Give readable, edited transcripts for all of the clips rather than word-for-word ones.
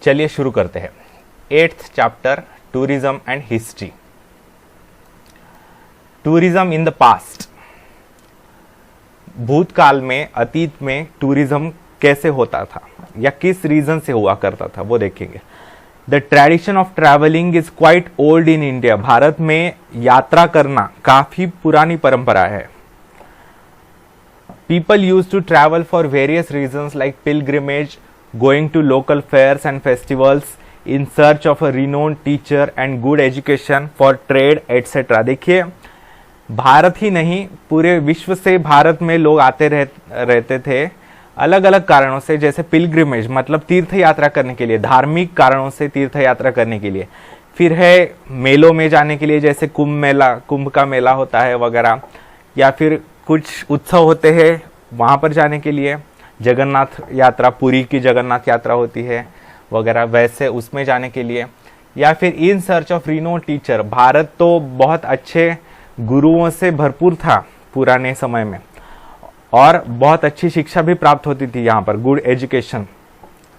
चलिए शुरू करते हैं। 8th chapter, tourism and history. Tourism in the past, भूतकाल में, अतीत में टूरिज्म कैसे होता था या किस रीजन से हुआ करता था वो देखेंगे। The tradition of travelling is quite old in India. Bharat में यात्रा करना काफी पुरानी परंपरा है। People use to travel for various reasons like pilgrimage, going to local fairs and festivals, in search of a renowned teacher and good education, for trade etcetera. देखिए, भारत ही नहीं पूरे विश्व से भारत में लोग आते रहते थे अलग अलग कारणों से, जैसे पिलग्रिमेज मतलब तीर्थ यात्रा करने के लिए, धार्मिक कारणों से तीर्थ यात्रा करने के लिए, फिर है मेलों में जाने के लिए, जैसे कुंभ का मेला होता है वगैरह, या फिर कुछ उत्सव होते हैं वहां पर जाने के लिए, जगन्नाथ यात्रा, पुरी की जगन्नाथ यात्रा होती है वगैरह, वैसे उसमें जाने के लिए, या फिर इन search of renowned teacher. Bharat तो बहुत अच्छे गुरुओं से भरपूर था पुराने समय में और बहुत अच्छी शिक्षा भी प्राप्त होती थी यहाँ पर, गुड एजुकेशन,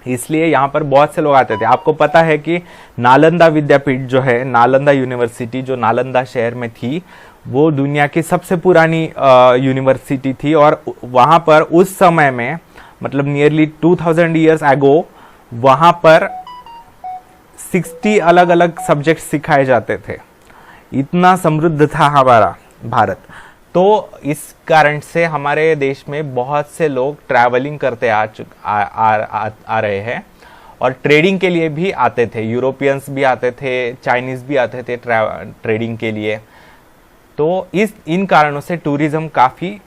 इसलिए यहाँ पर बहुत से लोग आते थे। आपको पता है कि नालंदा विद्यापीठ जो है, नालंदा यूनिवर्सिटी जो नालंदा शहर में थी, वो दुनिया की सबसे पुरानी यूनिवर्सिटी थी और वहां पर उस समय में मतलब नियरली 2000 ईयर्स एगो वहां पर 60 अलग अलग सब्जेक्ट सिखाए जाते थे। इतना समृद्ध था हमारा भारत। तो इस कारण से हमारे देश में बहुत से लोग ट्रैवलिंग करते आ रहे हैं और ट्रेडिंग के लिए भी आते थे। यूरोपियंस भी आते थे, चाइनीज भी आते थे ट्रेडिंग के लिए। तो इन कारणों से टूरिज्म काफी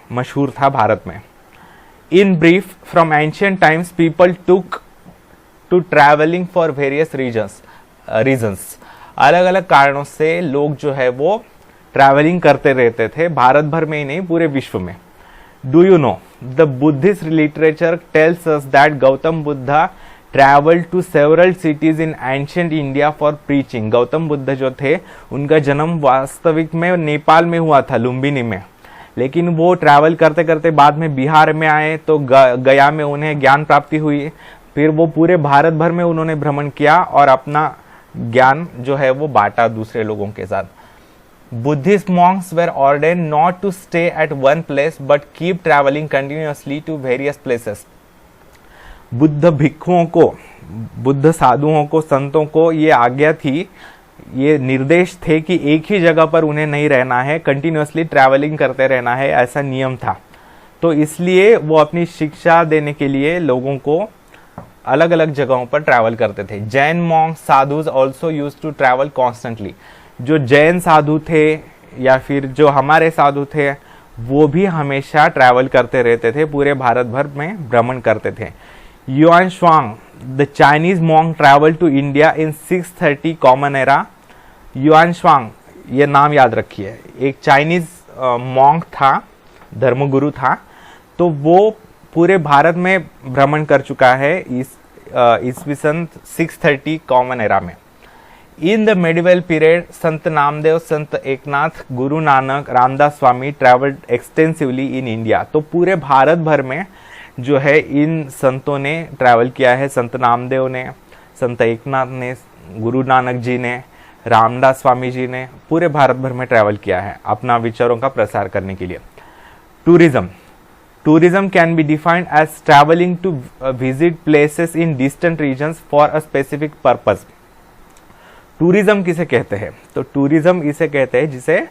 मशहूर था भारत में। In brief, from ancient times people took to travelling for various reasons. अलग अलग कारणों से लोग जो है वो ट्रैवलिंग करते रहते थे, भारत भर में ही नहीं पूरे विश्व में। Do you know the Buddhist literature tells us that Gautam Buddha travel to several cities in ancient India for preaching. Gautam Buddha जो थे उनका जन्म वास्तविक में नेपाल में हुआ था, लुम्बिनी में, लेकिन वो ट्रैवल करते करते बाद में बिहार में आए तो गया में उन्हें ज्ञान प्राप्ति हुई। फिर वो पूरे भारत भर में उन्होंने भ्रमण किया और अपना ज्ञान जो है वो बांटा दूसरे लोगों के साथ। Buddhist monks were ordained not to stay at one place but keep traveling continuously to various places. Buddha भिक्षुओं को, बुद्ध साधुओं को, संतों को ये आज्ञा थी, ये निर्देश थे कि एक ही जगह पर उन्हें नहीं रहना है, कंटिन्यूअसली ट्रैवलिंग करते रहना है, ऐसा नियम था। तो इसलिए वो अपनी शिक्षा देने के लिए लोगों को अलग अलग जगहों पर ट्रैवल करते थे। Jain monks, sadhus also use to travel constantly. जो जैन साधु थे या फिर जो हमारे साधु थे वो भी हमेशा ट्रैवल करते रहते थे, पूरे भारत भर में भ्रमण करते थे। Yuan Chwang, the Chinese monk travel to India in 630 common era. Yuan Chwang, ये नाम याद रखिए, एक चाइनीज मॉन्क था, धर्मगुरु था, तो वो पूरे भारत में भ्रमण कर चुका है ईस्वी सन 630 कॉमन एरा में। In the medieval period Sant Namdev, Sant Eknath, Guru Nanak, Ramdas Swami travelled extensively in India. तो पूरे भारत भर में जो है इन संतों ने ट्रैवल किया है। संत नामदेव ने, संत एकनाथ ने, गुरु नानक जी ने, रामदास स्वामी जी ने पूरे भारत भर में ट्रैवल किया है अपना विचारों का प्रसार करने के लिए। Tourism can be defined as travelling to visit places in distant regions for a specific purpose. Tourism किसे कहते हैं? तो टूरिज्म इसे कहते हैं जिसे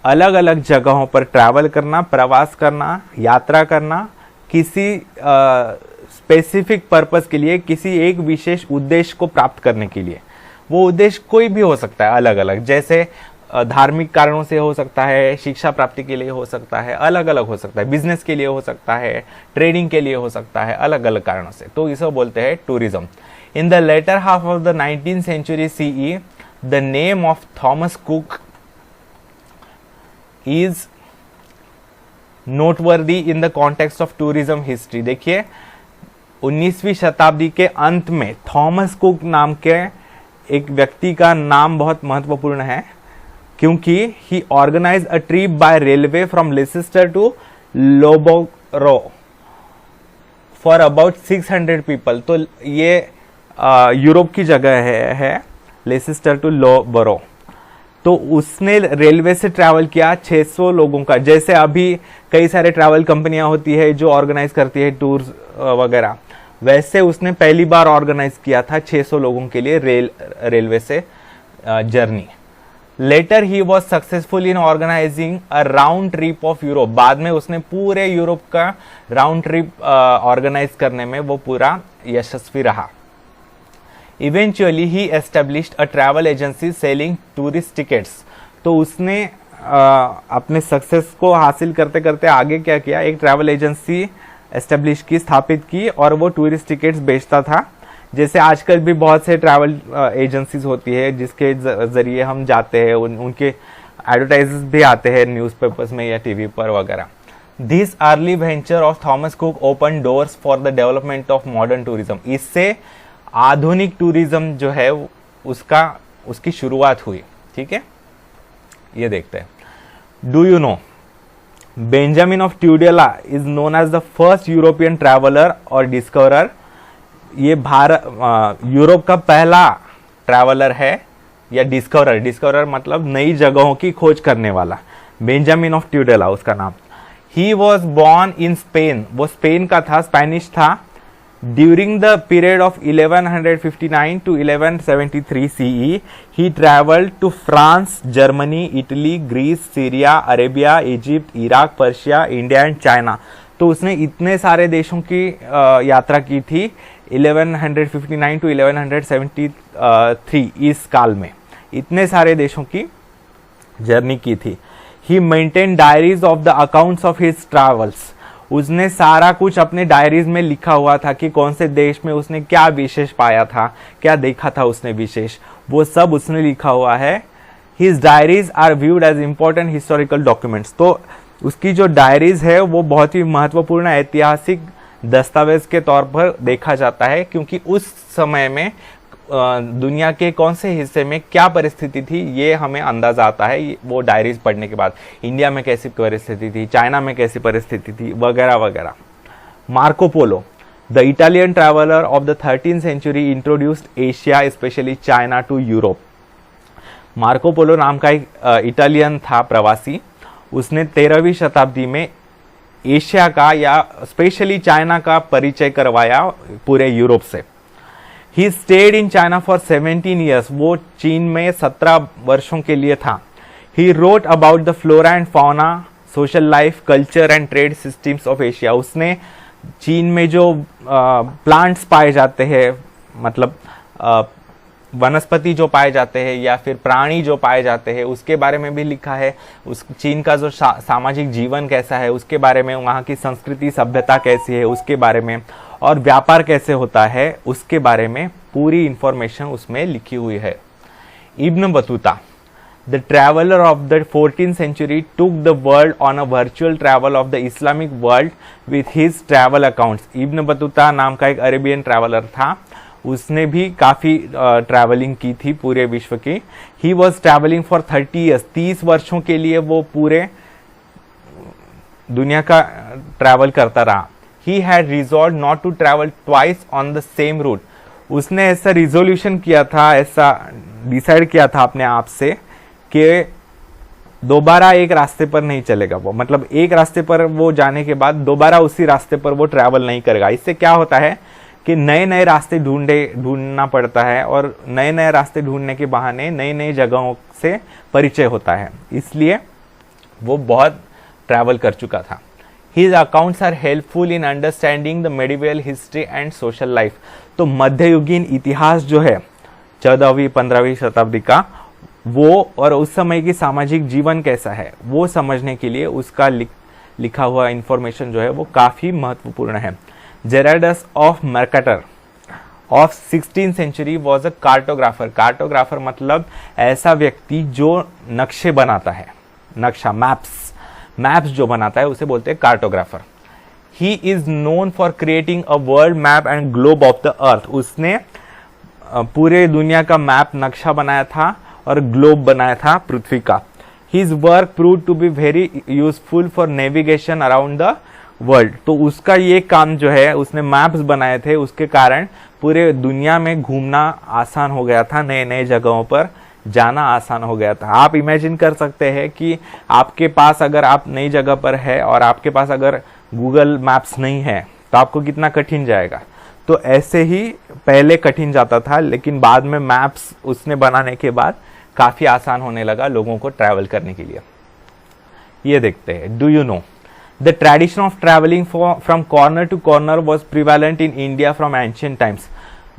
अलग अलग जगहों पर ट्रैवल करना, प्रवास करना, यात्रा करना, किसी स्पेसिफिक पर्पस के लिए, किसी एक विशेष उद्देश्य को प्राप्त करने के लिए। वो उद्देश्य कोई भी हो सकता है, अलग अलग, जैसे धार्मिक कारणों से हो सकता है, शिक्षा प्राप्ति के लिए हो सकता है, अलग अलग हो सकता है, बिजनेस के लिए हो सकता है, ट्रेडिंग के लिए हो सकता है, अलग अलग कारणों से। तो इसे बोलते हैं tourism. In the later half of the 19th century CE, the name of Thomas Cook is noteworthy in the context of tourism history. देखिए, 19वीं शताब्दी के अंत में थॉमस कुक नाम के एक व्यक्ति का नाम बहुत महत्वपूर्ण है, क्योंकि he organized a trip by railway from Leicester to Loughborough for about 600 people. तो ये यूरोप की जगह है लेसिस्टर टू लोबरो। तो उसने रेलवे से ट्रैवल किया 600 लोगों का। जैसे अभी कई सारे ट्रैवल कंपनियां होती है जो ऑर्गेनाइज करती है टूर वगैरह, वैसे उसने पहली बार ऑर्गेनाइज किया था 600 लोगों के लिए रेलवे से journey. Later he was successful in organising a round trip of Europe. बाद में उसने पूरे यूरोप का राउंड ट्रिप ऑर्गेनाइज करने में वो पूरा यशस्वी रहा। Eventually he established a travel agency selling tourist tickets. तो उसने अपने सक्सेस को हासिल करते करते आगे क्या किया, एक ट्रैवल एजेंसी एस्टेब्लिश की, स्थापित की, और वो टूरिस्ट टिकट्स बेचता था। जैसे आजकल भी बहुत से ट्रैवल एजेंसीज होती है जिसके जरिए हम जाते हैं, उनके एडवर्टाइजेस भी आते हैं न्यूज़पेपर्स में या टीवी पर वगैरह। This early venture of Thomas cook open doors for the development of modern tourism. इससे आधुनिक टूरिज्म जो है उसकी शुरुआत हुई। ठीक है, ये देखते हैं। Do you know Benjamin of Tudela is known as the first European traveller or discoverer. ये यूरोप का पहला ट्रैवलर है या डिस्कवरर मतलब नई जगहों की खोज करने वाला। बेंजामिन ऑफ ट्यूडेला उसका नाम। He was born in Spain, वो स्पेन का था, स्पेनिश था। During the period of 1159 to 1173 CE, he traveled to France, Germany, Italy, Greece, Syria, Arabia, Egypt, Iraq, Persia, India and China। तो उसने इतने सारे देशों की यात्रा की थी 1159 to 1173 इस काल में, इतने सारे देशों की जर्नी की थी। He maintained diaries of the accounts of his travels। उसने सारा कुछ अपने डायरीज में लिखा हुआ था कि कौन से देश में उसने क्या विशेष पाया था, क्या देखा था उसने विशेष, वो सब उसने लिखा हुआ है। His diaries are viewed as important historical documents. तो उसकी जो डायरीज है वो बहुत ही महत्वपूर्ण ऐतिहासिक दस्तावेज के तौर पर देखा जाता है, क्योंकि उस समय में दुनिया के कौन से हिस्से में क्या परिस्थिति थी ये हमें अंदाजा आता है वो डायरीज पढ़ने के बाद। इंडिया में कैसी परिस्थिति थी, चाइना में कैसी परिस्थिति थी, वगैरह वगैरह। Marco Polo, the Italian traveller of the 13th century, introduced Asia specially China to Europe. Marco Polo नाम का एक इटालियन था प्रवासी, उसने 13वीं शताब्दी में एशिया का या स्पेशली चाइना का परिचय करवाया पूरे यूरोप से। He stayed in China for 17 years। वो चीन में 17 वर्षों के लिए था। He wrote about the flora and fauna, social life, culture and trade systems of Asia। उसने चीन में जो प्लांट्स पाए जाते हैं, मतलब वनस्पति जो पाए जाते हैं या फिर प्राणी जो पाए जाते हैं, उसके बारे में भी लिखा है। उस चीन का जो सामाजिक जीवन कैसा है उसके बारे में, वहाँ की संस्कृति सभ्यता कैसी है उसके बारे में, और व्यापार कैसे होता है उसके बारे में पूरी इंफॉर्मेशन उसमें लिखी हुई है। Ibn Battuta, the traveller of the 14th century, took the world on a virtual travel of the Islamic world with his travel accounts. Ibn Battuta नाम का एक अरेबियन ट्रैवलर था, उसने भी काफी ट्रैवलिंग की थी पूरे विश्व की। He was travelling for 30 years, 30 वर्षों के लिए वो पूरे दुनिया का ट्रैवल करता रहा। He had resolved not to travel twice on the same route। उसने ऐसा रिजोल्यूशन किया था, ऐसा डिसाइड किया था अपने आप से कि दोबारा एक रास्ते पर नहीं चलेगा वो, मतलब एक रास्ते पर वो जाने के बाद दोबारा उसी रास्ते पर वो ट्रैवल नहीं करेगा। इससे क्या होता है कि नए नए रास्ते ढूंढना पड़ता है, और नए नए रास्ते ढूंढने के बहाने नई नई जगहों से परिचय होता है, इसलिए वो बहुत ट्रैवल कर चुका था। His accounts are helpful in understanding the medieval history and social life। तो मध्ययुगीन इतिहास जो है 14वीं 15वीं शताब्दी का, वो और उस समय की सामाजिक जीवन कैसा है वो समझने के लिए उसका लिखा हुआ इंफॉर्मेशन जो है वो काफी महत्वपूर्ण है। Gerardus of Mercator of 16th century was a cartographer. Cartographer मतलब ऐसा व्यक्ति जो नक्शे बनाता है, नक्शा मैप्स जो बनाता है उसे बोलते हैं cartographer. He is known for creating a world map and globe of the earth. उसने पूरे दुनिया का मैप, नक्शा बनाया था और ग्लोब बनाया था पृथ्वी का। His work prove to be very useful for navigation around the world. तो उसका ये काम जो है, उसने मैप्स बनाए थे, उसके कारण पूरे दुनिया में घूमना आसान हो गया था, नए नए जगहों पर जाना आसान हो गया था। आप इमेजिन कर सकते हैं कि आपके पास अगर आप नई जगह पर है और आपके पास अगर गूगल मैप्स नहीं है तो आपको कितना कठिन जाएगा। तो ऐसे ही पहले कठिन जाता था, लेकिन बाद में मैप्स उसने बनाने के बाद काफ़ी आसान होने लगा लोगों को ट्रैवल करने के लिए। ये देखते हैं, do you know the tradition of travelling from corner to corner was prevalent in India from ancient times.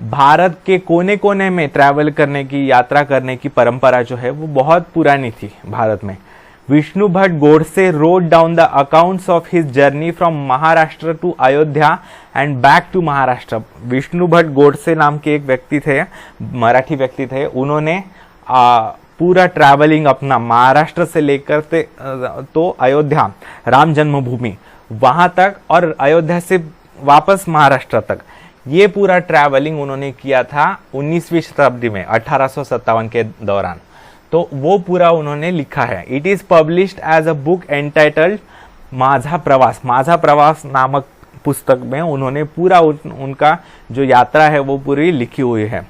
Bharat के कोने कोने में ट्रैवल करने की, यात्रा करने की परंपरा जो है वो बहुत पुरानी थी भारत में। Vishnu Bhatt Godse wrote down the accounts of his journey from Maharashtra to Ayodhya and back to Maharashtra. Vishnu Bhatt Godse नाम के एक व्यक्ति थे, मराठी व्यक्ति थे, उन्होंने पूरा ट्रैवलिंग अपना महाराष्ट्र से लेकर तो अयोध्या, राम जन्मभूमि वहां तक, और अयोध्या से वापस महाराष्ट्र तक, ये पूरा ट्रैवलिंग उन्होंने किया था 19वीं शताब्दी में, 1857 के दौरान। तो वो पूरा उन्होंने लिखा है। It is published as a book entitled Majha Pravas. माझा प्रवास नामक पुस्तक में उन्होंने पूरा उनका जो यात्रा है वो पूरी लिखी हुई है।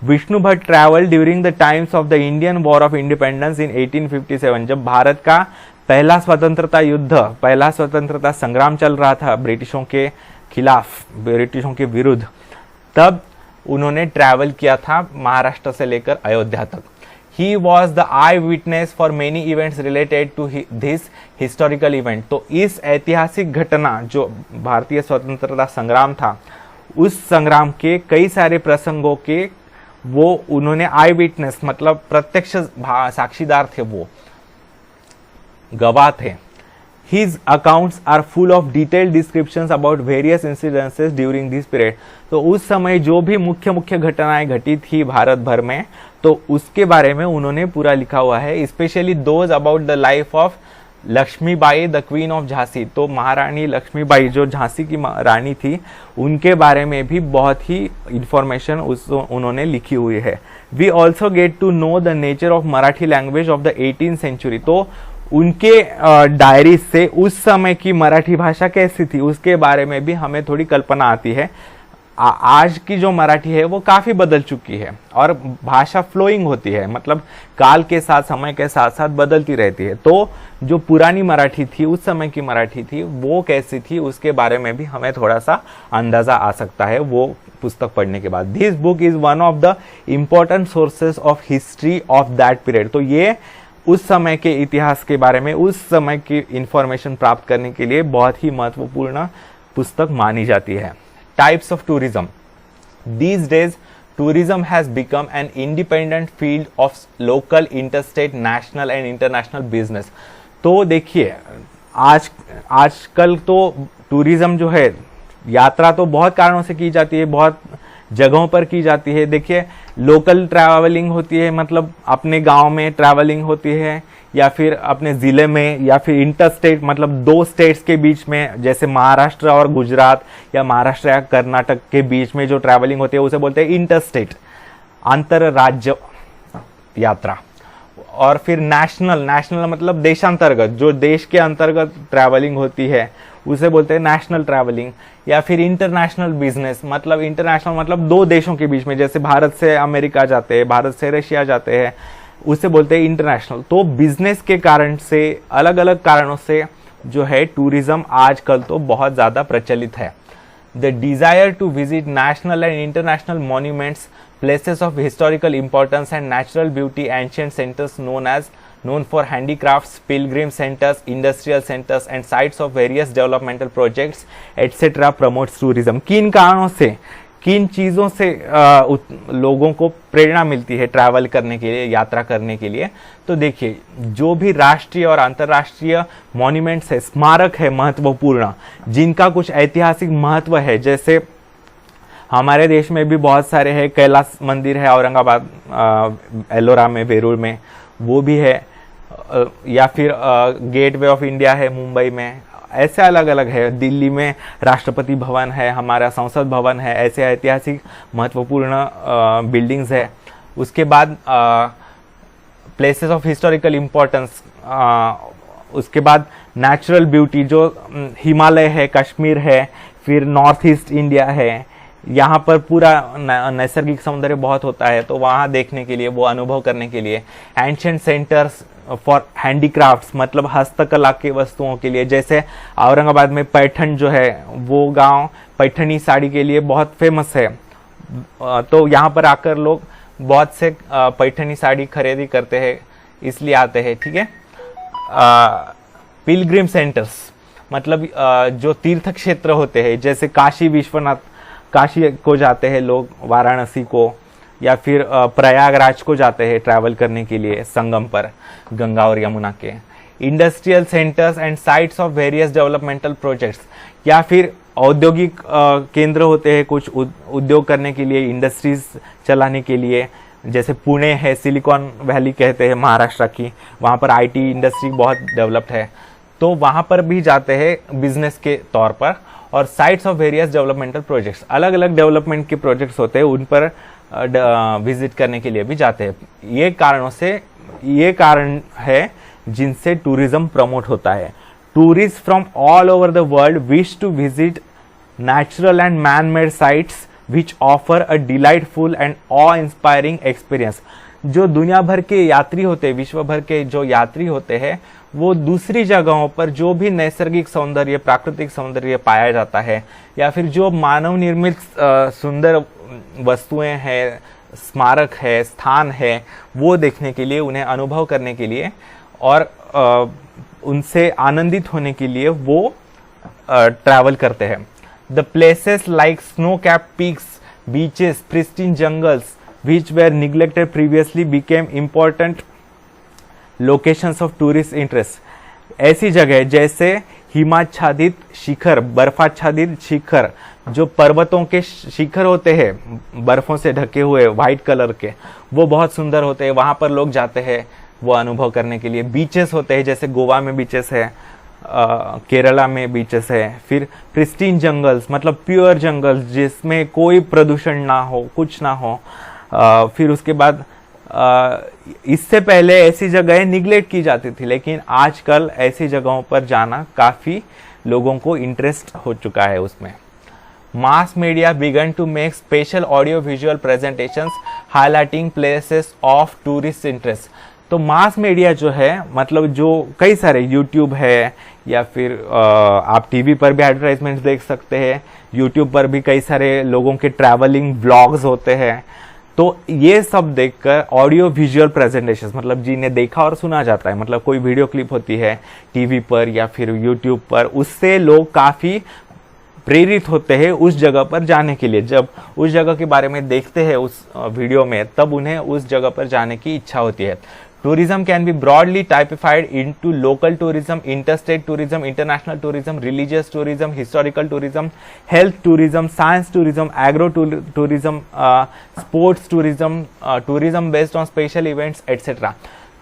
Vishnu Bhatt travel during the times of the Indian war of independence in 1857। जब भारत का पहला स्वतंत्रता युद्ध, पहला स्वतंत्रता संग्राम चल रहा था ब्रिटिशों के खिलाफ, ब्रिटिशों के विरुद्ध, तब उन्होंने ट्रैवल किया था महाराष्ट्र से लेकर अयोध्या तक। He was the eyewitness for many events related to this historical event. तो इस ऐतिहासिक घटना जो भारतीय स्वतंत्रता संग्राम था, उस संग्राम के कई सारे प्रसंगों के वो उन्होंने आई विटनेस मतलब प्रत्यक्ष साक्षीदार थे, वो गवाह थे। His accounts are full of detailed descriptions about various incidences during this period। तो उस समय जो भी मुख्य मुख्य घटनाएं घटी थी भारत भर में, तो उसके बारे में उन्होंने पूरा लिखा हुआ है। Specially those about the life of Lakshmibai the queen of Jhansi. तो महारानी लक्ष्मीबाई जो झांसी की रानी थी, उनके बारे में भी बहुत ही इंफॉर्मेशन उन्होंने लिखी हुई है। We also get to know the nature of Marathi language of the 18th century. तो उनके डायरी से उस समय की मराठी भाषा कैसी थी उसके बारे में भी हमें थोड़ी कल्पना आती है। आज की जो मराठी है वो काफी बदल चुकी है और भाषा फ्लोइंग होती है, मतलब काल के साथ, समय के साथ साथ बदलती रहती है। तो जो पुरानी मराठी थी, उस समय की मराठी थी, वो कैसी थी उसके बारे में भी हमें थोड़ा सा अंदाजा आ सकता है वो पुस्तक पढ़ने के बाद। This book is one of the important sources of history of that period. तो ये उस समय के इतिहास के बारे में, उस समय की इंफॉर्मेशन प्राप्त करने के लिए बहुत ही महत्वपूर्ण पुस्तक मानी जाती है। Types of tourism. These days, tourism has become an independent field of local, interstate, national and international business। तो देखिए, आजकल तो टूरिज्म जो है, यात्रा तो बहुत कारणों से की जाती है, बहुत जगहों पर की जाती है। देखिए, लोकल ट्रैवलिंग होती है, मतलब अपने गांव में ट्रैवलिंग होती है, या फिर अपने ज़िले में, या फिर इंटरस्टेट मतलब दो स्टेट्स के बीच में, जैसे महाराष्ट्र और गुजरात या महाराष्ट्र या कर्नाटक के बीच में जो ट्रैवलिंग होती है उसे बोलते हैं इंटरस्टेट, अंतर राज्य यात्रा। और फिर नेशनल मतलब देशांतर्गत, जो देश के अंतर्गत ट्रैवलिंग होती है उसे बोलते हैं नेशनल ट्रैवलिंग। या फिर इंटरनेशनल बिजनेस, मतलब इंटरनेशनल मतलब दो देशों के बीच में, जैसे भारत से अमेरिका जाते हैं, भारत से रशिया जाते हैं, उसे बोलते हैं इंटरनेशनल। तो बिजनेस के कारण से, अलग अलग कारणों से जो है टूरिज्म आजकल तो बहुत ज़्यादा प्रचलित है। The desire to visit national and international monuments, places of historical importance and natural beauty, ancient centers known for handicrafts, pilgrim centers, industrial centers and sites of various developmental projects etc. promotes tourism। किन कारणों से, किन चीज़ों से लोगों को प्रेरणा मिलती है ट्रैवल करने के लिए, यात्रा करने के लिए? तो देखिए, जो भी राष्ट्रीय और अंतर्राष्ट्रीय मॉन्यूमेंट्स है, स्मारक है महत्वपूर्ण, जिनका कुछ ऐतिहासिक महत्व है, जैसे हमारे देश में भी बहुत सारे हैं, कैलाश मंदिर है औरंगाबाद, एलोरा में, वेरूर में, वो भी है, या फिर गेटवे ऑफ इंडिया है मुंबई में, ऐसे अलग अलग है। दिल्ली में राष्ट्रपति भवन है, हमारा संसद भवन है, ऐसे ऐतिहासिक महत्वपूर्ण बिल्डिंग्स है। उसके बाद प्लेसेस ऑफ हिस्टोरिकल इम्पोर्टेंस, उसके बाद नेचुरल ब्यूटी जो हिमालय है, कश्मीर है, फिर नॉर्थ ईस्ट इंडिया है, यहाँ पर पूरा नैसर्गिक सौंदर्य बहुत होता है, तो वहाँ देखने के लिए, वो अनुभव करने के लिए। एंशिएंट सेंटर्स फॉर हैंडीक्राफ्ट्स, मतलब हस्तकला के वस्तुओं के लिए, जैसे औरंगाबाद में पैठण जो है वो गांव पैठणी साड़ी के लिए बहुत फेमस है, तो यहाँ पर आकर लोग बहुत से पैठणी साड़ी खरीदी करते हैं, इसलिए आते हैं, ठीक है। पिलग्रिम सेंटर्स मतलब जो तीर्थ क्षेत्र होते हैं, जैसे काशी विश्वनाथ, काशी को जाते हैं लोग, वाराणसी को, या फिर प्रयागराज को जाते हैं ट्रैवल करने के लिए संगम पर गंगा और यमुना के। Industrial centres and sites of various developmental projects, या फिर औद्योगिक केंद्र होते हैं कुछ उद्योग करने के लिए, इंडस्ट्रीज चलाने के लिए, जैसे पुणे है, सिलिकॉन वैली कहते हैं महाराष्ट्र की, वहाँ पर आईटी इंडस्ट्री बहुत डेवलप्ड है, तो वहाँ पर भी जाते हैं बिजनेस के तौर पर। और sites of various developmental projects, अलग अलग डेवलपमेंट के प्रोजेक्ट्स होते हैं, उन पर विजिट करने के लिए भी जाते हैं। ये कारण है जिनसे टूरिज्म प्रमोट होता है। Tourist from all over the world wish to visit natural and man made sites which offer a delightful and awe inspiring experience. जो दुनिया भर के यात्री होते हैं, विश्व भर के जो यात्री होते हैं, वो दूसरी जगहों पर जो भी नैसर्गिक सौंदर्य, प्राकृतिक सौंदर्य पाया जाता है, या फिर जो मानव निर्मित सुंदर वस्तुएं हैं, स्मारक है, स्थान है, वो देखने के लिए, उन्हें अनुभव करने के लिए और उनसे आनंदित होने के लिए वो ट्रैवल करते हैं। The places like snow cap peaks, beaches, pristine jungles which were neglected previously became important locations of tourist interest। ऐसी जगह जैसे हिमाच्छादित शिखर, बर्फाच्छादित शिखर, जो पर्वतों के शिखर होते हैं बर्फों से ढके हुए व्हाइट कलर के, वो बहुत सुंदर होते हैं, वहाँ पर लोग जाते हैं वो अनुभव करने के लिए। बीचेस होते हैं, जैसे गोवा में बीचेस है, केरला में बीचेस है। फिर प्रिस्टीन जंगल्स मतलब प्योर जंगल्स जिसमें कोई प्रदूषण ना हो, कुछ ना हो। फिर उसके बाद इससे पहले ऐसी जगहें निग्लेक्ट की जाती थी, लेकिन आजकल ऐसी जगहों पर जाना काफ़ी लोगों को इंटरेस्ट हो चुका है उसमें। Mass media began to make special audio visual presentations highlighting places of tourist interest. तो मास मीडिया जो है, मतलब जो कई सारे यूट्यूब है, या फिर आप टीवी पर भी एडवर्टाइजमेंट्स देख सकते हैं, यूट्यूब पर भी कई सारे लोगों के ट्रैवलिंग व्लॉग्स होते हैं, तो ये सब देखकर ऑडियो विजुअल प्रेजेंटेशंस, मतलब जिन्हें देखा और सुना जाता है, मतलब कोई वीडियो क्लिप होती है टीवी पर या फिर यूट्यूब पर, उससे लोग काफ़ी प्रेरित होते हैं उस जगह पर जाने के लिए। जब उस जगह के बारे में देखते हैं उस वीडियो में, तब उन्हें उस जगह पर जाने की इच्छा होती है। Tourism can be broadly typified into local tourism, interstate tourism, international tourism, religious tourism, historical tourism, health tourism, science tourism, agro tourism, sports tourism, tourism based on special events, etc.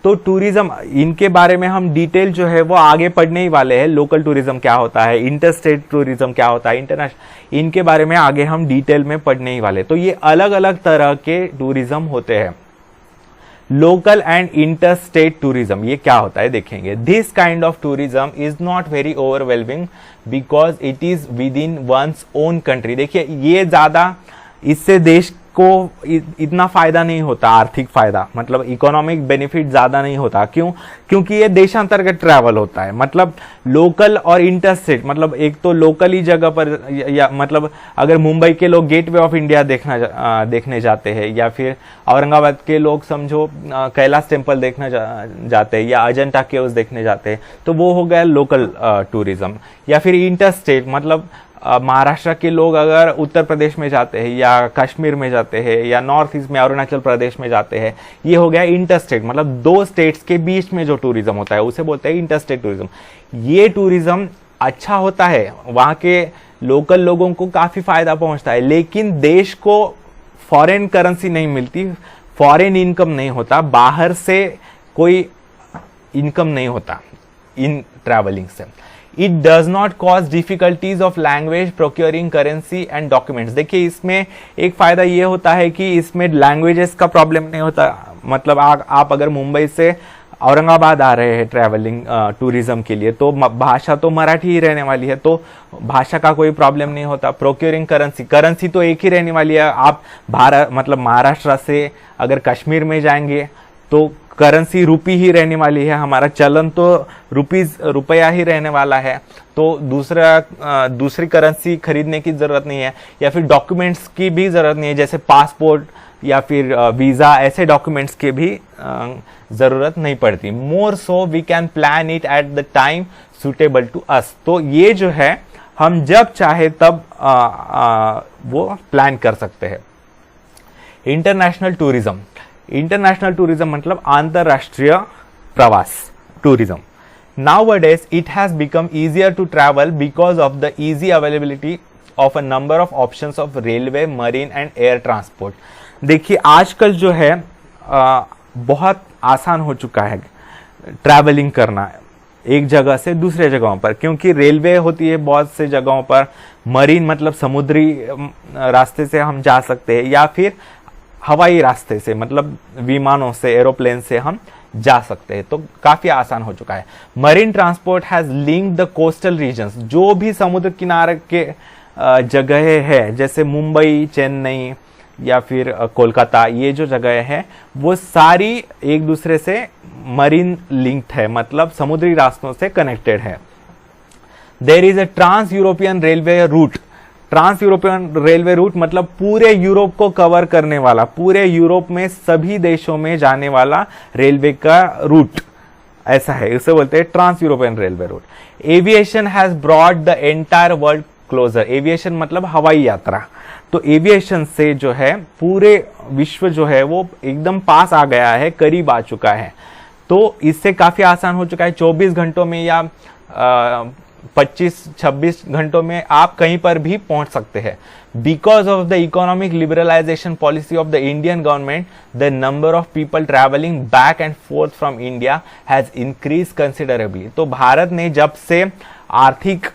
तो टूरिज्म, इनके बारे में हम detail जो है वो आगे पढ़ने ही वाले हैं। लोकल टूरिज्म क्या होता है, इंटरस्टेट टूरिज्म क्या होता है, इंटरनेशनल, इनके बारे में आगे हम डिटेल में पढ़ने ही वाले। तो ये अलग अलग तरह के टूरिज्म होते हैं। लोकल एंड इंटरस्टेट टूरिज्म ये क्या होता है देखेंगे। This kind of tourism is not very overwhelming because it is with in one's own country. देखिए, ये ज्यादा, इससे देश को इतना फायदा नहीं होता, आर्थिक फायदा मतलब इकोनॉमिक बेनिफिट ज्यादा नहीं होता। क्यों? क्योंकि ये देशांतर्गत ट्रैवल होता है। मतलब लोकल और इंटरस्टेट, मतलब एक तो लोकल ही जगह पर, या मतलब अगर मुंबई के लोग गेटवे ऑफ इंडिया देखने जाते हैं, या फिर औरंगाबाद के लोग समझो कैलाश टेम्पल देखने जाते हैं, या अजंता केव्स देखने जाते हैं, तो वो हो गया लोकल टूरिज्म। या फिर इंटरस्टेट मतलब महाराष्ट्र के लोग अगर उत्तर प्रदेश में जाते हैं, या कश्मीर में जाते हैं, या नॉर्थ ईस्ट में अरुणाचल प्रदेश में जाते हैं, ये हो गया इंटरस्टेट। मतलब दो स्टेट्स के बीच में जो टूरिज्म होता है उसे बोलते हैं इंटरस्टेट टूरिज्म। ये टूरिज्म अच्छा होता है, वहाँ के लोकल लोगों को काफी फायदा पहुंचता है, लेकिन देश को फॉरेन करेंसी नहीं मिलती, फॉरेन इनकम नहीं होता, बाहर से कोई इनकम नहीं होता इन ट्रैवलिंग से। It does not cause difficulties of language, procuring currency and documents. देखिए, इसमें एक फायदा ये होता है कि इसमें लैंग्वेजेस का प्रॉब्लम नहीं होता। मतलब आप अगर मुंबई से औरंगाबाद आ रहे हैं ट्रैवलिंग टूरिज्म के लिए, तो भाषा तो मराठी ही रहने वाली है, तो भाषा का कोई प्रॉब्लम नहीं होता। प्रोक्योरिंग करेंसी, करेंसी तो एक ही रहने वाली है। आप भारत मतलब महाराष्ट्र से अगर कश्मीर में जाएंगे तो करेंसी रुपी ही रहने वाली है, हमारा चलन तो रुपया ही रहने वाला है, तो दूसरी करेंसी खरीदने की जरूरत नहीं है, या फिर डॉक्यूमेंट्स की भी जरूरत नहीं है, जैसे पासपोर्ट या फिर वीजा, ऐसे डॉक्यूमेंट्स की भी जरूरत नहीं पड़ती। More so we can plan it at the time suitable to us. तो ये जो है हम जब चाहे तब वो प्लान कर सकते हैं। इंटरनेशनल टूरिज्म, इंटरनेशनल टूरिज्म मतलब अंतरराष्ट्रीय प्रवास tourism. Nowadays it has become easier to travel because of the easy availability of a number of options of railway, marine and air transport। देखिए आजकल जो है बहुत आसान हो चुका है ट्रैवलिंग करना एक जगह से दूसरे जगहों पर, क्योंकि रेलवे होती है बहुत से जगहों पर, मरीन मतलब समुद्री रास्ते से हम जा सकते हैं, या फिर हवाई रास्ते से मतलब विमानों से, एरोप्लेन से हम जा सकते हैं, तो काफी आसान हो चुका है। Marine transport has link the coastal regions, जो भी समुद्र किनारे के जगह है जैसे मुंबई, चेन्नई या फिर कोलकाता, ये जो जगह है वो सारी एक दूसरे से मरीन लिंक्ड है, मतलब समुद्री रास्तों से कनेक्टेड है। There is a trans European railway route, trans European railway route मतलब पूरे यूरोप को कवर करने वाला, पूरे यूरोप में सभी देशों में जाने वाला रेलवे का रूट, ऐसा है, इसे बोलते हैं trans European railway route. Aviation has brought the entire world closer, aviation मतलब हवाई यात्रा, तो एविएशन से जो है पूरे विश्व जो है वो एकदम पास आ गया है, करीब आ चुका है, तो इससे काफी आसान हो चुका है। 24 घंटों में या 25-26 घंटों में आप कहीं पर भी पहुंच सकते हैं। Because of the economic liberalisation policy of the Indian government, the number of people travelling back and forth from India has increase considerably. तो भारत ने जब से आर्थिक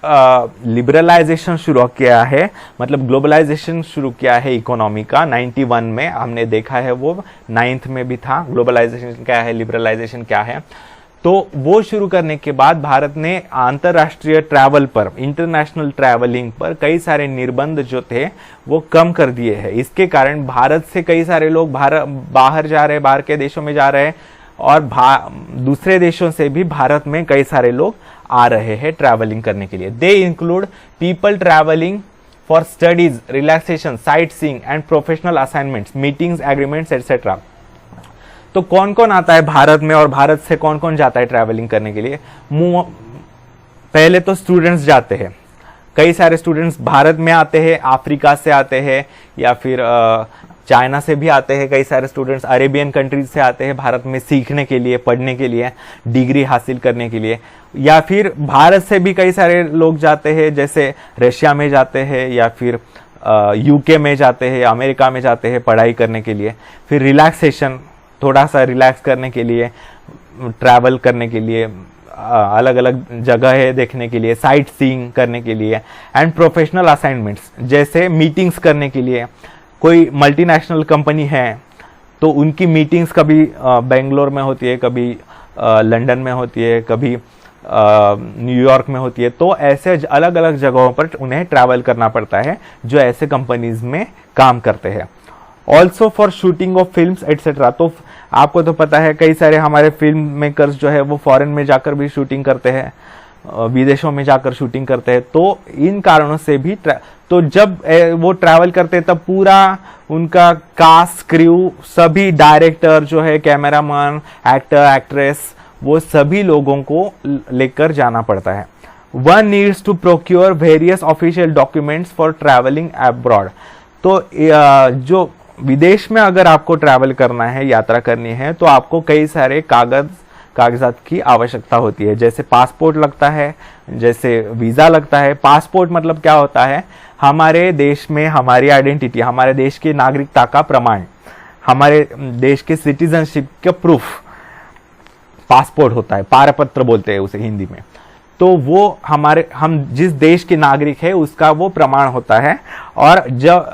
लिबरलाइजेशन शुरू किया है, मतलब ग्लोबलाइजेशन शुरू किया है इकोनॉमी का, 91 में हमने देखा है, वो 9th में भी था, ग्लोबलाइजेशन क्या है, लिबरलाइजेशन क्या है, तो वो शुरू करने के बाद भारत ने अंतरराष्ट्रीय ट्रैवल पर, इंटरनेशनल ट्रैवलिंग पर कई सारे निर्बंध जो थे वो कम कर दिए हैं। इसके कारण भारत से कई सारे लोग बाहर जा रहे हैं, बाहर के देशों में जा रहे हैं, और दूसरे देशों से भी भारत में कई सारे लोग आ रहे हैं ट्रैवलिंग करने के लिए। They include people travelling for studies, relaxation, sight seeing and professional assignments, meetings, agreements etcetera. तो कौन कौन आता है भारत में और भारत से कौन कौन जाता है ट्रैवलिंग करने के लिए? पहले तो स्टूडेंट्स जाते हैं, कई सारे स्टूडेंट्स भारत में आते हैं, अफ्रीका से आते हैं, या फिर चाइना से भी आते हैं, कई सारे स्टूडेंट्स अरेबियन कंट्रीज से आते हैं भारत में सीखने के लिए, पढ़ने के लिए, डिग्री हासिल करने के लिए, या फिर भारत से भी कई सारे लोग जाते हैं, जैसे रशिया में जाते हैं, या फिर यूके में जाते हैं, अमेरिका में जाते हैं पढ़ाई करने के लिए। फिर रिलैक्सेशन, थोड़ा सा रिलैक्स करने के लिए, ट्रैवल करने के लिए, अलग अलग जगह है देखने के लिए, साइट सीइंग करने के लिए, एंड प्रोफेशनल असाइनमेंट्स, जैसे मीटिंग्स करने के लिए। कोई मल्टीनेशनल कंपनी है तो उनकी मीटिंग्स कभी बेंगलोर में होती है, कभी लंदन में होती है, कभी न्यूयॉर्क में होती है, तो ऐसे अलग अलग जगहों पर उन्हें ट्रैवल करना पड़ता है जो ऐसे कंपनीज में काम करते हैं। Also for shooting of films etcetera, तो आपको तो पता है कई सारे हमारे फिल्म मेकर्स जो है वो फॉरेन में जाकर भी शूटिंग करते हैं, विदेशों में जाकर शूटिंग करते हैं, तो इन कारणों से भी तो जब वो ट्रैवल करते हैं तब पूरा उनका कास्ट, क्रू, सभी डायरेक्टर जो है, कैमरामैन, एक्टर, एक्ट्रेस, वो सभी लोगों को लेकर जाना पड़ता है। One needs to procure various official documents for travelling abroad, तो जो विदेश में अगर आपको ट्रैवल करना है, यात्रा करनी है, तो आपको कई सारे कागजात की आवश्यकता होती है, जैसे पासपोर्ट लगता है, जैसे वीजा लगता है। पासपोर्ट मतलब क्या होता है? हमारे देश में हमारी आइडेंटिटी, हमारे देश की नागरिकता का प्रमाण, हमारे देश के सिटीजनशिप का प्रूफ पासपोर्ट होता है, पारपत्र बोलते हैं उसे हिंदी में। तो वो हम जिस देश के नागरिक है उसका वो प्रमाण होता है। और जब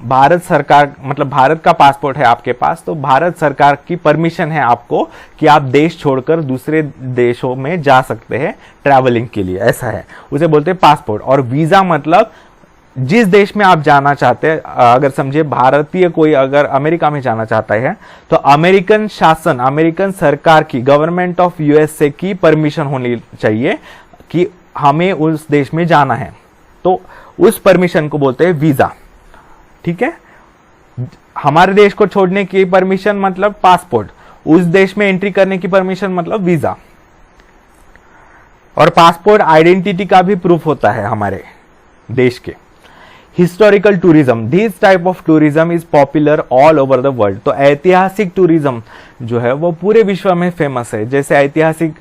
भारत सरकार मतलब भारत का पासपोर्ट है आपके पास, तो भारत सरकार की परमिशन है आपको कि आप देश छोड़कर दूसरे देशों में जा सकते हैं ट्रैवलिंग के लिए, ऐसा है, उसे बोलते हैं पासपोर्ट। और वीजा मतलब जिस देश में आप जाना चाहते हैं, अगर समझिए भारतीय कोई अगर अमेरिका में जाना चाहता है तो अमेरिकन शासन, अमेरिकन सरकार की, गवर्नमेंट ऑफ यूएसए की परमिशन होनी चाहिए कि हमें उस देश में जाना है, तो उस परमिशन को बोलते हैं वीजा। ठीक है, हमारे देश को छोड़ने की परमिशन मतलब पासपोर्ट, उस देश में एंट्री करने की परमिशन मतलब वीजा। और पासपोर्ट आइडेंटिटी का भी प्रूफ होता है हमारे देश के। Historical tourism, this type of tourism is popular all over the world. तो ऐतिहासिक टूरिज्म जो है वो पूरे विश्व में फेमस है। जैसे ऐतिहासिक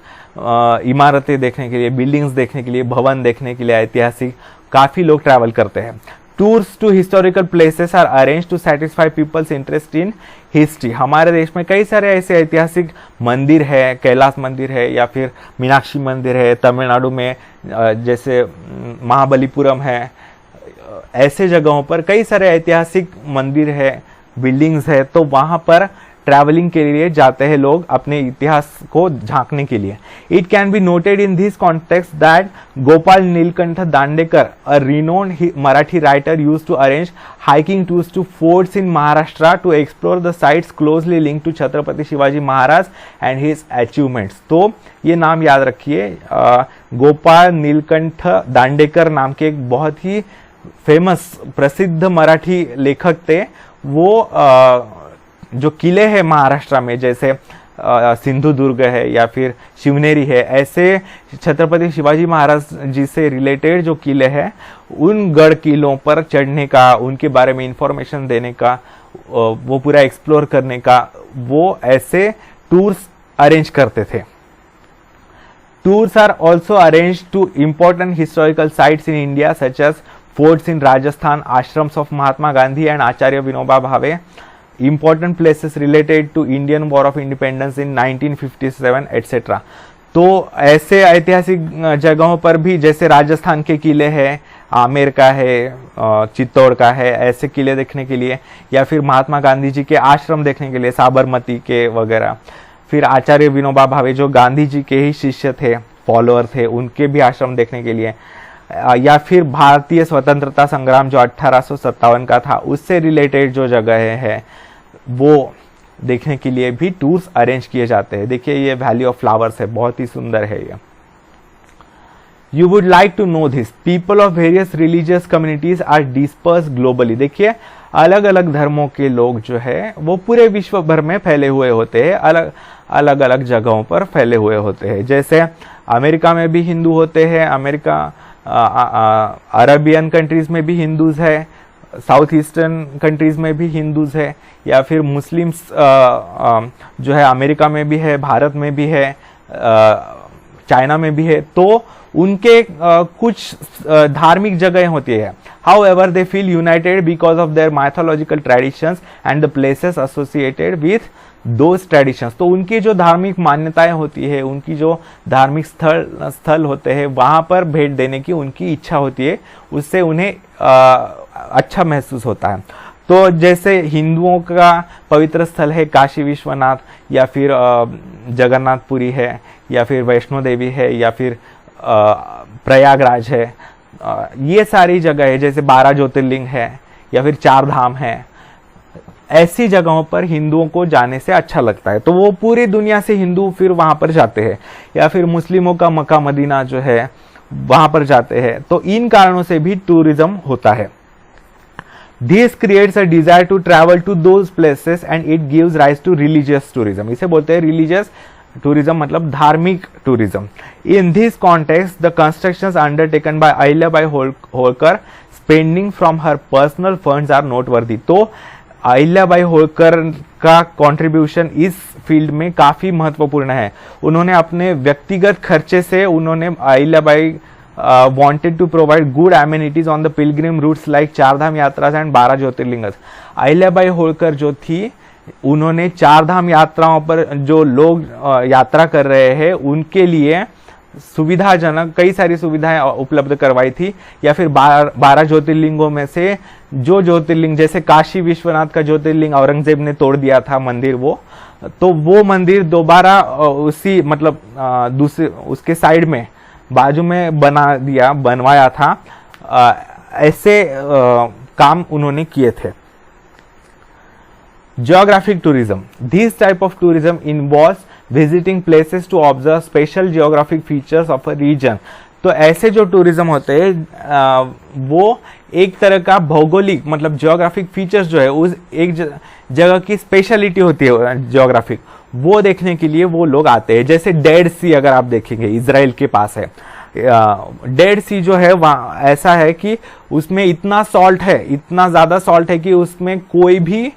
इमारतें देखने के लिए, बिल्डिंग्स देखने के लिए, भवन देखने के लिए ऐतिहासिक काफी लोग ट्रैवल करते हैं। Tours to historical places are arrange to satisfy people's interest in history. हमारे देश में कई सारे ऐसे ऐतिहासिक मंदिर है, कैलाश मंदिर है या फिर मीनाक्षी मंदिर है, तमिलनाडु में जैसे महाबलीपुरम है, ऐसे जगहों पर कई सारे ऐतिहासिक मंदिर है, बिल्डिंग्स है, तो वहां पर ट्रैवलिंग के लिए जाते हैं लोग अपने इतिहास को झांकने के लिए। It can be noted in this context that Gopal Nilkanth Dandekar, a renowned Marathi writer, used to arrange hiking tours to forts in Maharashtra to explore the sites closely linked to Chhatrapati Shivaji Maharaj and his achievements. तो ये नाम याद रखिए, गोपाल नीलकंठ दांडेकर नाम के एक बहुत ही फेमस प्रसिद्ध मराठी लेखक थे। वो जो किले हैं महाराष्ट्र में, जैसे सिंधुदुर्ग है या फिर शिवनेरी है, ऐसे छत्रपति शिवाजी महाराज जी से रिलेटेड जो किले हैं, उन गढ़ किलों पर चढ़ने का, उनके बारे में इंफॉर्मेशन देने का, वो पूरा एक्सप्लोर करने का, वो ऐसे टूर्स अरेंज करते थे। Tours are also arrange to important historical sites in India such as forts in Rajasthan, ashrams of Mahatma Gandhi and Acharya Vinoba Bhave, important places related to Indian War of Independence in 1957 etc. तो ऐसे ऐतिहासिक जगहों पर भी, जैसे राजस्थान के किले हैं, आमेर का है, चित्तौड़ का है, ऐसे किले देखने के लिए, या फिर महात्मा गांधी जी के आश्रम देखने के लिए, साबरमती के वगैरह, फिर आचार्य विनोबा भावे जो गांधी जी के ही शिष्य थे, फॉलोअर थे, उनके भी आश्रम देखने के लिए, या फिर भारतीय स्वतंत्रता संग्राम जो 1857 का था उससे रिलेटेड जो जगह है वो देखने के लिए भी टूर्स अरेंज किए जाते हैं। देखिए ये वैली ऑफ फ्लावर्स है, बहुत ही सुंदर है ये। You would like to know this, people of various religious communities are disperse globally. देखिए अलग अलग धर्मों के लोग जो है वो पूरे विश्व भर में फैले हुए होते हैं, अलग अलग जगहों पर फैले हुए होते हैं। जैसे अमेरिका में भी हिंदू होते हैं, अरबियन कंट्रीज में भी हिंदूज है, साउथ ईस्टर्न कंट्रीज में भी हिंदूज है, या फिर मुस्लिम्स जो है अमेरिका में भी है, भारत में भी है, चाइना में भी है। तो उनके कुछ धार्मिक जगहें होती है। However, they feel united because of their mythological traditions and the places associated with those traditions. तो उनकी जो धार्मिक मान्यताएं होती है, उनकी जो धार्मिक स्थल होते हैं, वहां पर भेंट देने की उनकी इच्छा होती है, उससे उन्हें अच्छा महसूस होता है। तो जैसे हिंदुओं का पवित्र स्थल है काशी विश्वनाथ, या फिर जगन्नाथपुरी है, या फिर वैष्णो देवी है, या फिर प्रयागराज है, ये सारी जगह है, जैसे 12 ज्योतिर्लिंग है या फिर 4 धाम है, ऐसी जगहों पर हिंदुओं को जाने से अच्छा लगता है। तो वो पूरी दुनिया से हिंदू फिर वहां पर जाते हैं, या फिर मुस्लिमों का मक्का मदीना जो है वहां पर जाते हैं। तो इन कारणों से भी टूरिज्म होता है। This creates a desire to travel to those places and it gives rise to religious tourism. इसे बोलते हैं religious tourism, मतलब धार्मिक tourism. In this context, the constructions undertaken by Ahilyabai Holkar spending from her personal funds are noteworthy. तो अहिल्याबाई होलकर का contribution इस field में काफी महत्वपूर्ण है। उन्होंने अपने व्यक्तिगत खर्चे से Ahilyabai wanted to provide good amenities on the pilgrim routes like Chardham यात्रास and 12 ज्योतिर्लिंगस। Ahilyabai Holkar जो थी, उन्होंने 4 धाम यात्राओं पर जो लोग यात्रा कर रहे हैं उनके लिए सुविधाजनक कई सारी सुविधाएं उपलब्ध करवाई थी, या फिर 12 ज्योतिर्लिंगों में से जो ज्योतिर्लिंग, जैसे काशी विश्वनाथ का ज्योतिर्लिंग औरंगजेब ने तोड़ दिया था मंदिर, वो मंदिर दोबारा उसी मतलब दूसरे उसके साइड में बाजू में बनवाया था। ऐसे काम उन्होंने किए थे। Geographic tourism. This type of tourism involves visiting places to observe special geographic features of a region. तो ऐसे जो टूरिज्म होते हैं वो एक तरह का भौगोलिक मतलब जियोग्राफिक फीचर्स जो है उस एक जगह की स्पेशलिटी होती है जियोग्राफिक, वो देखने के लिए वो लोग आते हैं। जैसे डेड सी अगर आप देखेंगे, इजराइल के पास है डेड सी जो है, वहाँ ऐसा है कि उसमें इतना सॉल्ट है, इतना ज़्यादा सॉल्ट है कि उसमें कोई भी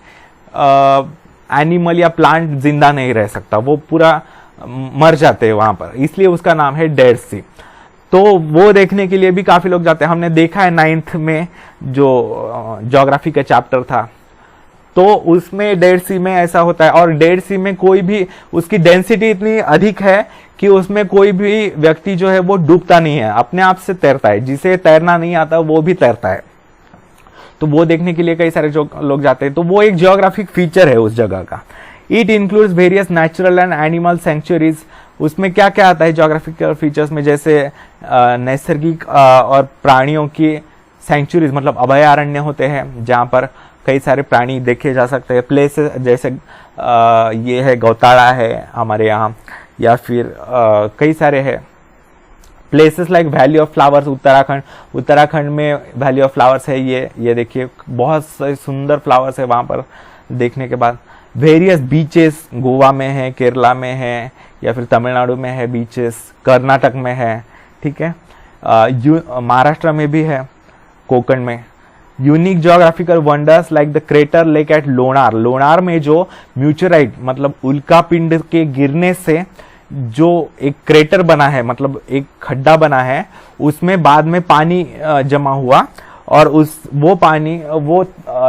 एनिमल या प्लांट जिंदा नहीं रह सकता, वो पूरा मर जाते हैं वहां पर, इसलिए उसका नाम है डेड सी। तो वो देखने के लिए भी काफी लोग जाते हैं। हमने देखा है 9th में जो ज्योग्राफी का चैप्टर था, तो उसमें डेड सी में ऐसा होता है। और डेड सी में कोई भी, उसकी डेंसिटी इतनी अधिक है कि उसमें कोई भी व्यक्ति जो है वो डूबता नहीं है, अपने आप से तैरता है। जिसे तैरना नहीं आता वो भी तैरता है। तो वो देखने के लिए कई सारे जो लोग जाते हैं। तो वो एक जियोग्राफिक फीचर है उस जगह का। It includes various natural and animal sanctuaries. उसमें क्या क्या आता है जियोग्राफिकल फीचर्स में, जैसे नैसर्गिक और प्राणियों की सेंचुरीज मतलब अभयारण्य होते हैं जहाँ पर कई सारे प्राणी देखे जा सकते हैं। प्लेसेस जैसे ये है गौताड़ा है हमारे यहाँ, या फिर कई सारे हैं places like valley of flowers. Uttarakhand में वैली ऑफ फ्लावर्स है। ये देखिए बहुत सारे सुंदर फ्लावर्स है वहाँ पर देखने के बाद। वेरियस बीचेस गोवा में है, केरला में है, या फिर तमिलनाडु में है बीचेस, कर्नाटक में है, ठीक है, महाराष्ट्र में भी है, कोकण में। Unique geographical wonders like the crater lake at Lonar. Lonar में जो म्यूचराइट मतलब उल्का पिंड के गिरने से जो एक क्रेटर बना है, मतलब एक खड्डा बना है, उसमें बाद में पानी जमा हुआ, और वो पानी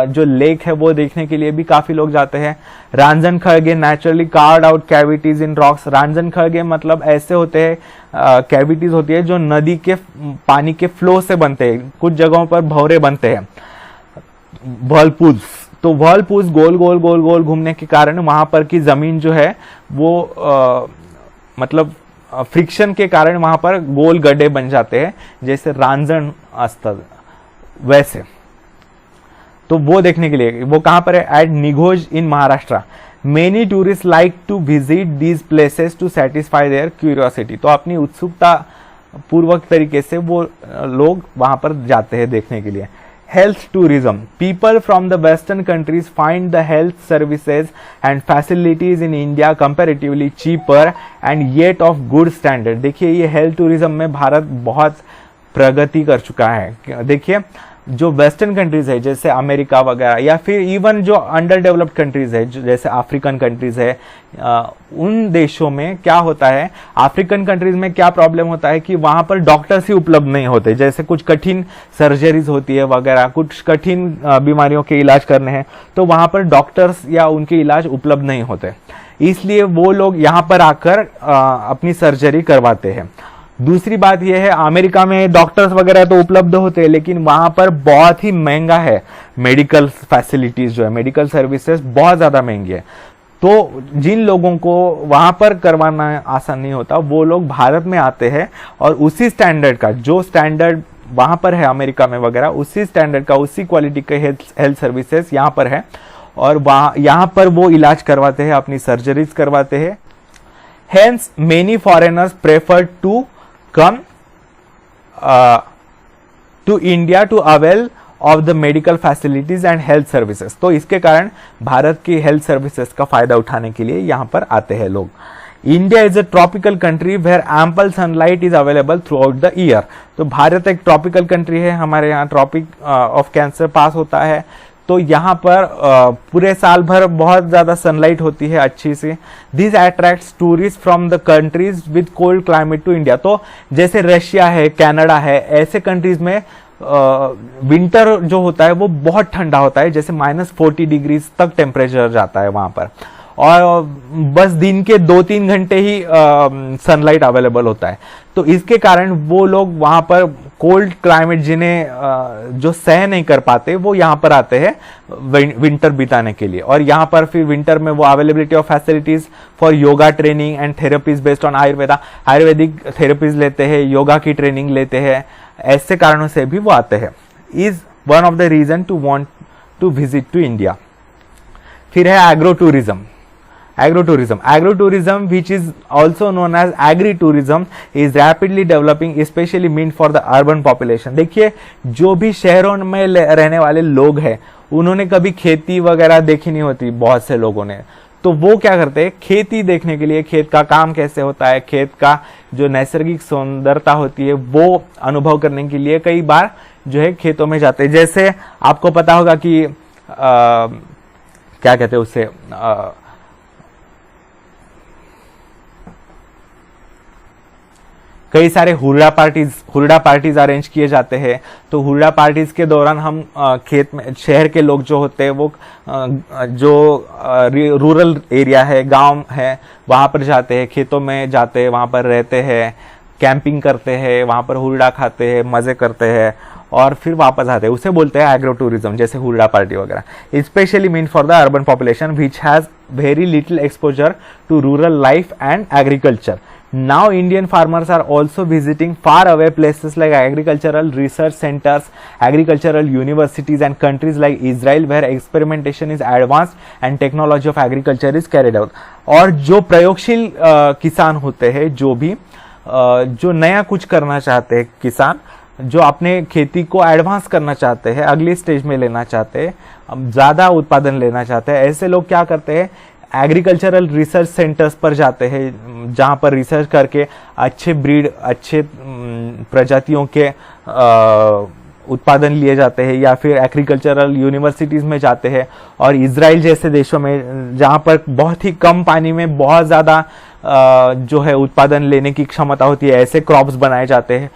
जो लेक है वो देखने के लिए भी काफी लोग जाते हैं। रांजन खड़गे naturally card out cavities in rocks. रांजन खड़गे मतलब ऐसे होते हैं, कैविटीज होती है जो नदी के पानी के फ्लो से बनते हैं। कुछ जगहों पर भंवरे बनते हैं, व्हर्लपूल्स। तो व्हर्लपूल्स गोल गोल गोल गोल घूमने के कारण वहां पर की जमीन जो है वो मतलब फ्रिक्शन के कारण वहां पर गोल गड्ढे बन जाते हैं, जैसे रांजन स्थल वैसे। तो वो देखने के लिए वो कहां पर है, at Nighoj in Maharashtra. Many tourists like to visit these places to satisfy their curiosity. तो अपनी उत्सुकता पूर्वक तरीके से वो लोग वहां पर जाते हैं देखने के लिए। Health tourism. People from the Western countries find the health services and facilities in India comparatively cheaper and yet of good standard. देखिए ये हेल्थ टूरिज्म में भारत बहुत प्रगति कर चुका है। देखिए जो वेस्टर्न कंट्रीज है जैसे अमेरिका वगैरह, या फिर इवन जो अंडर डेवलप्ड कंट्रीज है जैसे अफ्रीकन कंट्रीज है, उन देशों में क्या होता है, अफ्रीकन कंट्रीज में क्या प्रॉब्लम होता है कि वहां पर डॉक्टर्स ही उपलब्ध नहीं होते। जैसे कुछ कठिन सर्जरीज होती है वगैरह, कुछ कठिन बीमारियों के इलाज करने हैं, तो वहां पर डॉक्टर्स या उनके इलाज उपलब्ध नहीं होते, इसलिए वो लोग यहाँ पर आकर अपनी सर्जरी करवाते हैं। दूसरी बात यह है, अमेरिका में डॉक्टर्स वगैरह तो उपलब्ध होते हैं, लेकिन वहां पर बहुत ही महंगा है मेडिकल फैसिलिटीज, जो है मेडिकल सर्विसेज बहुत ज्यादा महंगी है। तो जिन लोगों को वहां पर करवाना आसान नहीं होता, वो लोग भारत में आते हैं और उसी स्टैंडर्ड का, जो स्टैंडर्ड वहां पर है अमेरिका में वगैरह, उसी स्टैंडर्ड का, उसी क्वालिटी के हेल्थ सर्विसेज यहाँ पर है, और यहाँ पर वो इलाज करवाते हैं, अपनी सर्जरीज करवाते हैं। Hence many foreigners prefer to come to India to avail of the medical facilities and health services। तो इसके कारण भारत की हेल्थ सर्विसेज का फायदा उठाने के लिए यहाँ पर आते हैं लोग। India is a tropical country where ample sunlight is available throughout the year. तो भारत एक ट्रॉपिकल कंट्री है, हमारे यहाँ ट्रॉपिक ऑफ कैंसर पास होता है, तो यहाँ पर पूरे साल भर बहुत ज्यादा सनलाइट होती है अच्छी सी। This attracts tourists from the countries with cold climate to India. तो जैसे रशिया है, कनाडा है, ऐसे कंट्रीज में विंटर जो होता है वो बहुत ठंडा होता है, जैसे -40 डिग्री तक टेम्परेचर जाता है वहां पर। और बस दिन के 2-3 घंटे ही सनलाइट अवेलेबल होता है। तो इसके कारण वो लोग वहां पर कोल्ड क्लाइमेट जिन्हें जो सह नहीं कर पाते वो यहाँ पर आते हैं विंटर बिताने के लिए। और यहाँ पर फिर विंटर में वो availability of facilities for yoga training and therapies based on Ayurveda, Ayurvedic therapies लेते हैं, योगा की ट्रेनिंग लेते हैं, ऐसे कारणों से भी वो आते हैं। Is one of the reason to want to visit to India. फिर है agro tourism. Agro tourism, which is also known as agri tourism, is rapidly developing, especially meant for the urban population। देखिए, जो भी शहरों में रहने वाले लोग हैं उन्होंने कभी खेती वगैरह देखी नहीं होती, बहुत से लोगों ने, तो वो क्या करते हैं, खेती देखने के लिए, खेत का काम कैसे होता है, खेत का जो नैसर्गिक सुंदरता होती है वो अनुभव करने के लिए कई बार जो है खेतों में जाते हैं। जैसे आपको पता होगा कि क्या कहते हैं उससे, कई सारे हुरडा पार्टीज अरेंज किए जाते हैं। तो हुरडा पार्टीज के दौरान हम खेत में, शहर के लोग जो होते हैं वो जो रूरल एरिया है, गांव है, वहां पर जाते हैं, खेतों में जाते हैं, वहां पर रहते हैं, कैंपिंग करते हैं, वहां पर हुरडा खाते हैं, मजे करते हैं और फिर वापस आते हैं। उसे बोलते हैं एग्रो टूरिज्म, जैसे हुरडा पार्टी वगैरह। Specially mean for the urban population which has very little exposure to rural life and agriculture. Now Indian farmers are also visiting far away places like agricultural research centers, agricultural universities and countries like Israel where experimentation is advanced and technology of agriculture is carried out। और जो प्रयोगशील किसान होते हैं, जो भी जो नया कुछ करना चाहते हैं किसान, जो अपने खेती को एडवांस करना चाहते हैं, अगली स्टेज में लेना चाहते हैं, ज़्यादा उत्पादन लेना चाहते हैं, ऐसे लोग क्या करते हैं, एग्रीकल्चरल रिसर्च सेंटर्स पर जाते हैं, जहां पर रिसर्च करके अच्छे ब्रीड, अच्छे प्रजातियों के उत्पादन लिए जाते हैं, या फिर एग्रीकल्चरल यूनिवर्सिटीज में जाते हैं। और इजराइल जैसे देशों में जहां पर बहुत ही कम पानी में बहुत ज़्यादा जो है उत्पादन लेने की क्षमता होती है, ऐसे क्रॉप्स बनाए जाते हैं,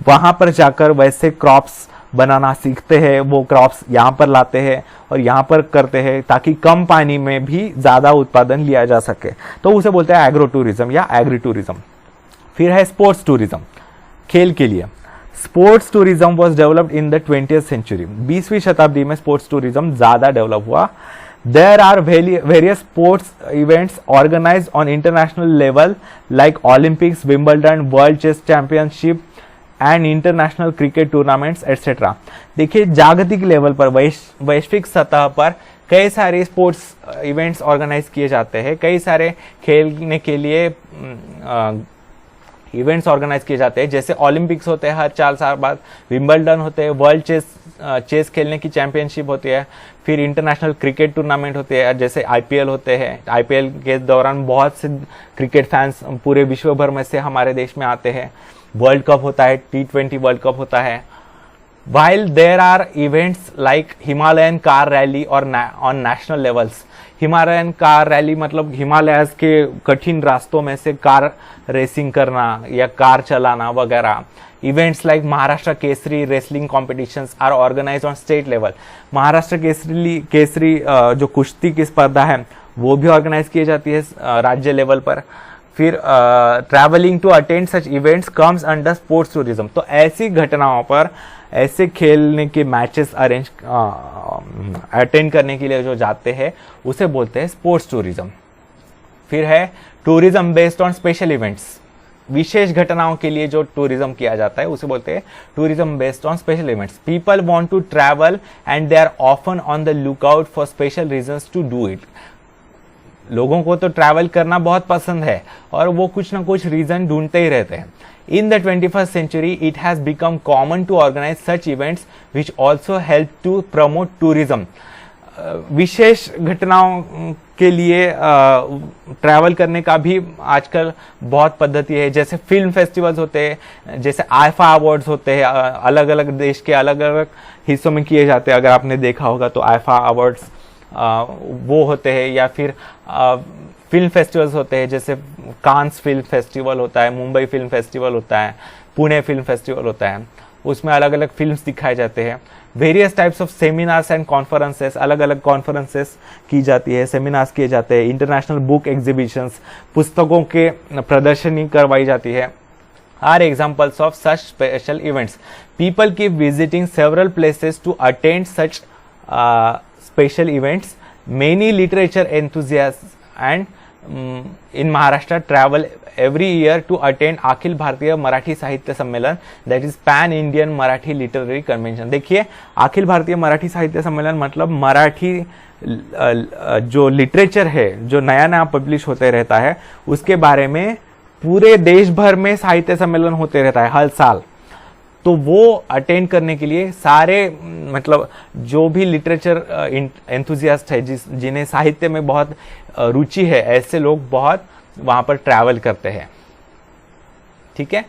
वहां पर जाकर वैसे क्रॉप्स बनाना सीखते हैं, वो क्रॉप्स यहाँ पर लाते हैं और यहाँ पर करते हैं ताकि कम पानी में भी ज़्यादा उत्पादन लिया जा सके। तो उसे बोलते हैं एग्रो टूरिज्म या एग्री टूरिज्म। फिर है स्पोर्ट्स टूरिज्म, खेल के लिए। Sports tourism was developed in the 20th century. 20वीं शताब्दी में स्पोर्ट्स टूरिज्म ज़्यादा डेवलप हुआ। There are various sports events organized on international level like Olympics, Wimbledon, World Chess Championship and international cricket tournaments etcetera. देखिए, जागतिक level पर, वैश्विक सतह पर कई सारे स्पोर्ट्स इवेंट्स ऑर्गेनाइज किए जाते हैं, कई सारे खेलने के लिए इवेंट्स ऑर्गेनाइज किए जाते हैं। जैसे ओलंपिक्स होते हैं हर 4 साल बाद, विंबलडन होते हैं, वर्ल्ड चेस खेलने की चैंपियनशिप होती है, फिर इंटरनेशनल क्रिकेट टूर्नामेंट होते हैं जैसे आईपीएल होते हैं। आईपीएल के दौरान बहुत से क्रिकेट फैंस पूरे विश्व भर में से हमारे देश में आते हैं। वर्ल्ड कप होता है, T20 वर्ल्ड कप होता है। While there are events like Himalayan car rally और on national levels, Himalayan car rally मतलब हिमालयाज के कठिन रास्तों में से कार रेसिंग करना या कार चलाना वगैरह। Events like Maharashtra Kesari wrestling competitions are organised on state level. Maharashtra Kesari जो कुश्ती की स्पर्धा है वो भी ऑर्गेनाइज की जाती है राज्य लेवल पर। फिर travelling to attend such events comes under sports tourism. तो ऐसी घटनाओं पर, ऐसे खेलने के मैचेस अरेंज अटेंड करने के लिए जो जाते हैं उसे बोलते हैं स्पोर्ट्स टूरिज्म। फिर है tourism based on special events. विशेष घटनाओं के लिए जो टूरिज्म किया जाता है उसे बोलते हैं tourism based on special events. People want to travel and they are often on the lookout for special reasons to do it. लोगों को तो ट्रैवल करना बहुत पसंद है और वो कुछ ना कुछ रीजन ढूंढते ही रहते हैं। In the 21st century, it has become common to organize such events which also help to promote tourism. विशेष घटनाओं के लिए ट्रैवल करने का भी आजकल बहुत पद्धति है। जैसे फिल्म फेस्टिवल्स होते हैं, जैसे आईफा अवार्ड्स होते हैं, अलग अलग देश के अलग अलग हिस्सों में किए जाते हैं। अगर आपने देखा होगा तो आईफा अवार्ड्स वो होते हैं, या फिर फिल्म फेस्टिवल्स होते हैं, जैसे कांस फिल्म फेस्टिवल होता है, मुंबई फिल्म फेस्टिवल होता है, पुणे फिल्म फेस्टिवल होता है। उसमें अलग अलग फिल्म्स दिखाए जाते हैं। Various types of seminars and conferences, अलग अलग कॉन्फ्रेंसेस की जाती है, सेमिनार्स किए जाते हैं। इंटरनेशनल बुक एग्जीबिशंस, पुस्तकों के प्रदर्शनी करवाई जाती है, are examples of such special events. People keep visiting several places to attend such special events. Many literature enthusiasts and in Maharashtra travel every year to attend Akhil Bharatiya Marathi साहित्य सम्मेलन, that is Pan Indian Marathi Literary Convention. देखिए, अखिल भारतीय मराठी साहित्य सम्मेलन मतलब मराठी जो literature है, जो नया नया पब्लिश होते रहता है, उसके बारे में पूरे देश भर में साहित्य सम्मेलन होते रहता है हर साल। तो वो अटेंड करने के लिए सारे मतलब जो भी लिटरेचर एंथुजियास्ट है, जिन्हें साहित्य में बहुत रुचि है, ऐसे लोग बहुत वहां पर ट्रैवल करते हैं। ठीक है,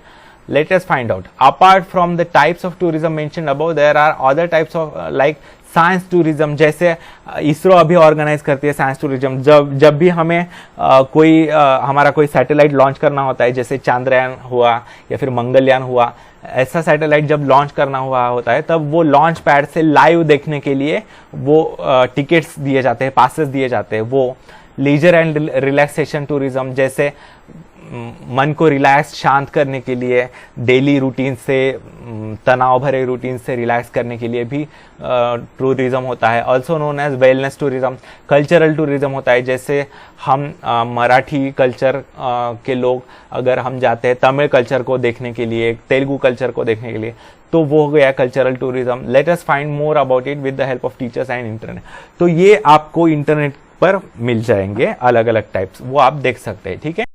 let us find out. Apart from the types of tourism mentioned above, there are other types of like science tourism, जैसे इसरो अभी ऑर्गेनाइज करती है साइंस टूरिज्म। जब भी हमें हमारा कोई सैटेलाइट लॉन्च करना होता है, जैसे चांद्रयान हुआ या फिर मंगलयान हुआ, ऐसा सैटेलाइट जब लॉन्च करना हुआ होता है, तब वो लॉन्च पैड से लाइव देखने के लिए वो टिकट्स दिए जाते हैं, पासेस दिए जाते हैं। वो लीजर एंड रिलैक्सेशन टूरिज्म, जैसे मन को रिलैक्स शांत करने के लिए, डेली रूटीन से, तनाव भरे रूटीन से रिलैक्स करने के लिए भी टूरिज्म होता है। Also known as wellness tourism. Cultural tourism होता है, जैसे हम मराठी कल्चर के लोग अगर हम जाते हैं तमिल कल्चर को देखने के लिए, तेलुगु कल्चर को देखने के लिए, तो वो हो गया cultural tourism. Let us find more about it with the help of teachers and internet. तो ये आपको इंटरनेट पर मिल जाएंगे अलग अलग टाइप्स, वो आप देख सकते हैं। ठीक है।